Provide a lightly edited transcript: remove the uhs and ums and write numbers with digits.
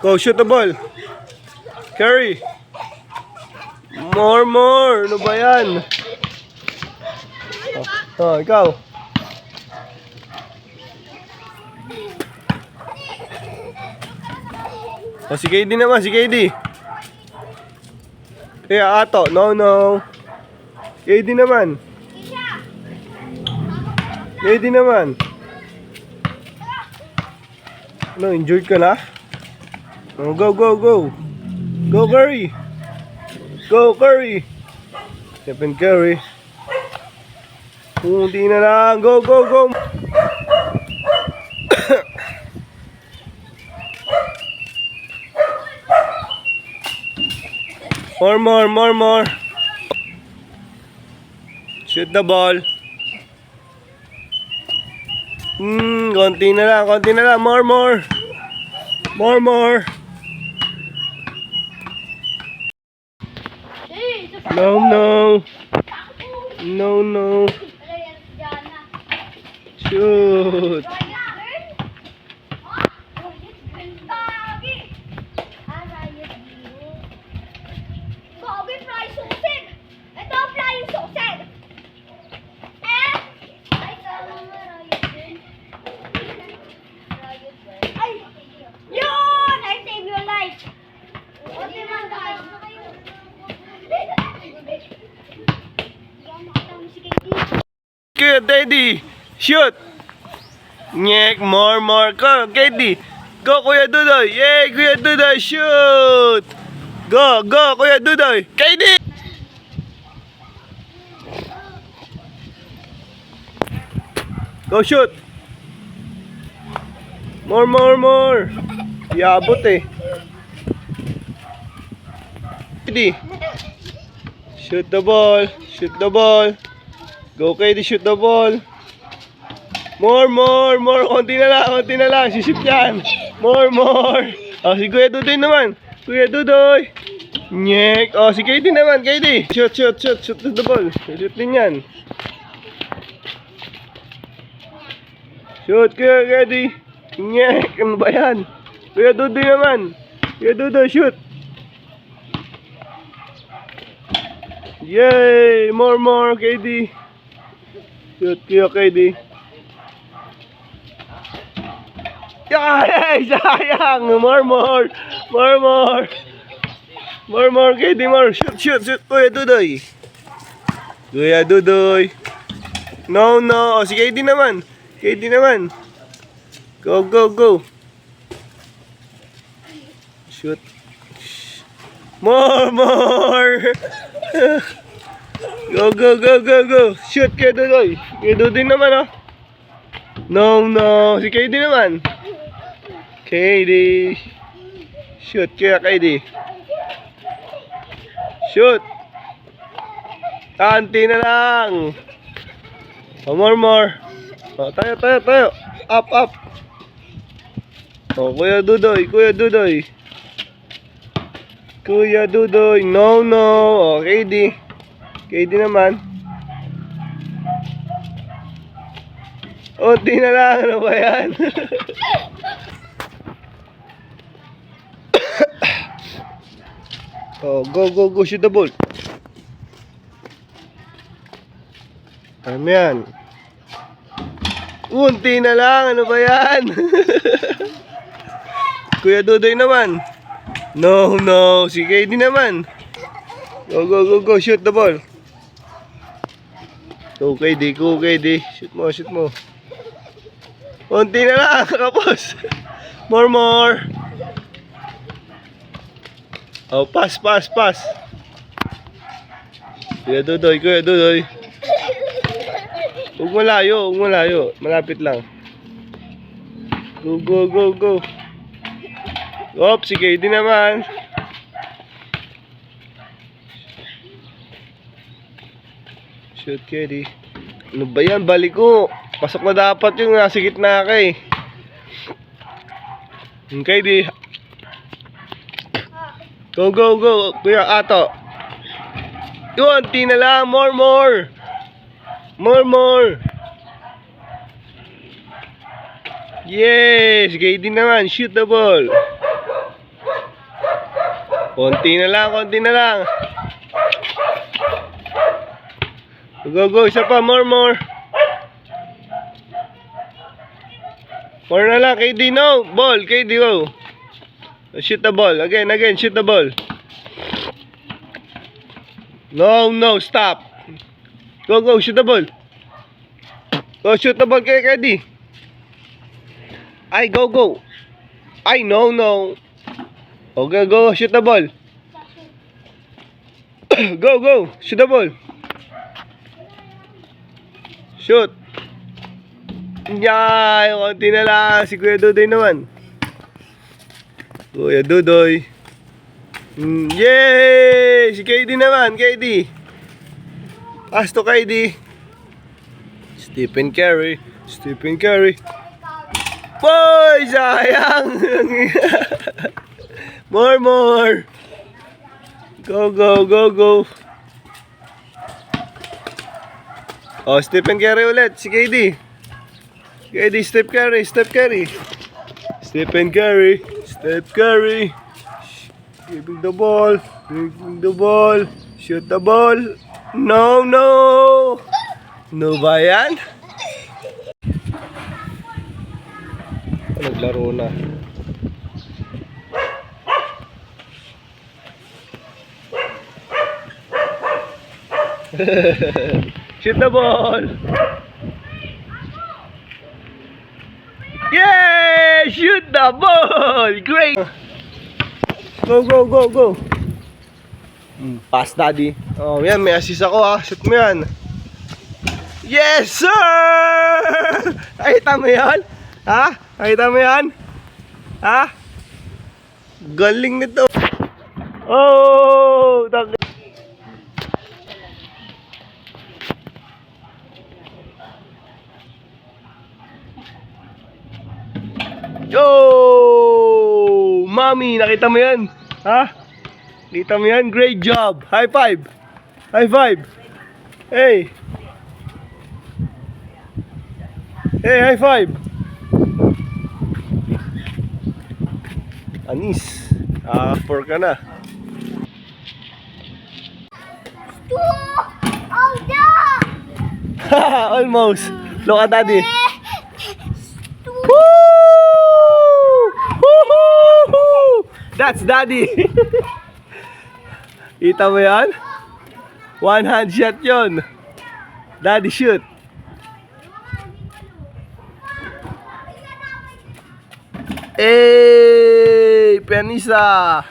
Go, shoot the ball. Carry. More. Ano ba yan? Ikaw. Si KD naman, si KD. Kaya ato, no. KD naman. Ano, injured ka na? Oh, go. Go, Curry. Stephen Curry. Hindi na lang. Go. More. Shoot the ball. Konti na lang. More. No. Shoot. Good, Daddy. Shoot. Nyek, more. Go, KD. Go, Kuya Dudoy. Yay, Kuya Dudoy. Shoot. Go, Kuya Dudoy. KD. Go, shoot. More. Iabot eh. KD. Shoot the ball. Go, KD, shoot the ball. More. Konti na lang. Sisip yan. More. Si Kuya Dudoy naman. Nyek. Si KD naman. Shoot the ball. Shoot din yan. Shoot, Kuya KD. Nyek. Ano ba yan? Kuya Dudoy naman. Shoot. Yay! More, KD. Shoot, Kuya KD. Yay! Sayang! More, KD, more. Shoot, Kuya Dudoy. No. Si KD naman. Go. Shoot. More. Go. Shoot, Kuya Dudoy naman, oh. No. Si KD naman. Shoot, Kuya KD. Shoot. Tanti na lang. More. Tayo. Up. Kuya Dudoy. No. KD naman. Di na lang. Ano ba yan? Go. Shoot the ball. Ano yan? Unti na lang. Ano ba yan? Kuya Dudoy naman. No. Si KD naman. Go. Shoot the ball. Go, KD. Shoot mo. Unti na lang. Kapos. More. Pass. Kuya Dudoy. Huwag malayo. Malapit lang. Go. Si KD naman. Shoot, KD. Ano ba yan? Balik ko. Pasok na dapat yung nasa gitna ka eh. KD. Go. Kuya Ato. Yun, na lang. More. Yes, KD naman. Shoot the ball. Konti na lang, konti na lang. Go, go, isa pa, more. More na lang, KD, no. Ball, KD, go. Shoot the ball, again, shoot the ball. No, stop. Go, shoot the ball. Go, shoot the ball, KD. Ay, go. Ay, no. Okay, go, shoot the ball. Go, shoot the ball. Shoot. Yay, konti na lang. Si Kuya Dudoy naman. Kuya Dudoy. Yay! Si KD naman, KD. Pass to KD. Stephen Curry. Boy, sayang. More. Go. Oh, Stephen Curry ulit. Si KD. Steph Curry. Stephen Curry. Giving the ball. Shoot the ball. No. No ba yan? Naglaro na. Shoot the ball. Yeah! Shoot the ball! Great! Go. Pass, daddy. Oh, yan. May assist ako, ha. Shoot mo yan. Yes, sir! Nakita mo yan? Ha? Nakita mo yan? Ha? Galing nito. Oh! Yo! Mami, nakita mo yan? Ha? Nakita mo yan? Great job! High five! Hey! High five! Anis, 4 ka na. Almost. Look at daddy. Woo! That's daddy. Kita mo yan? One hand shot yon. Daddy shoot. Panisa.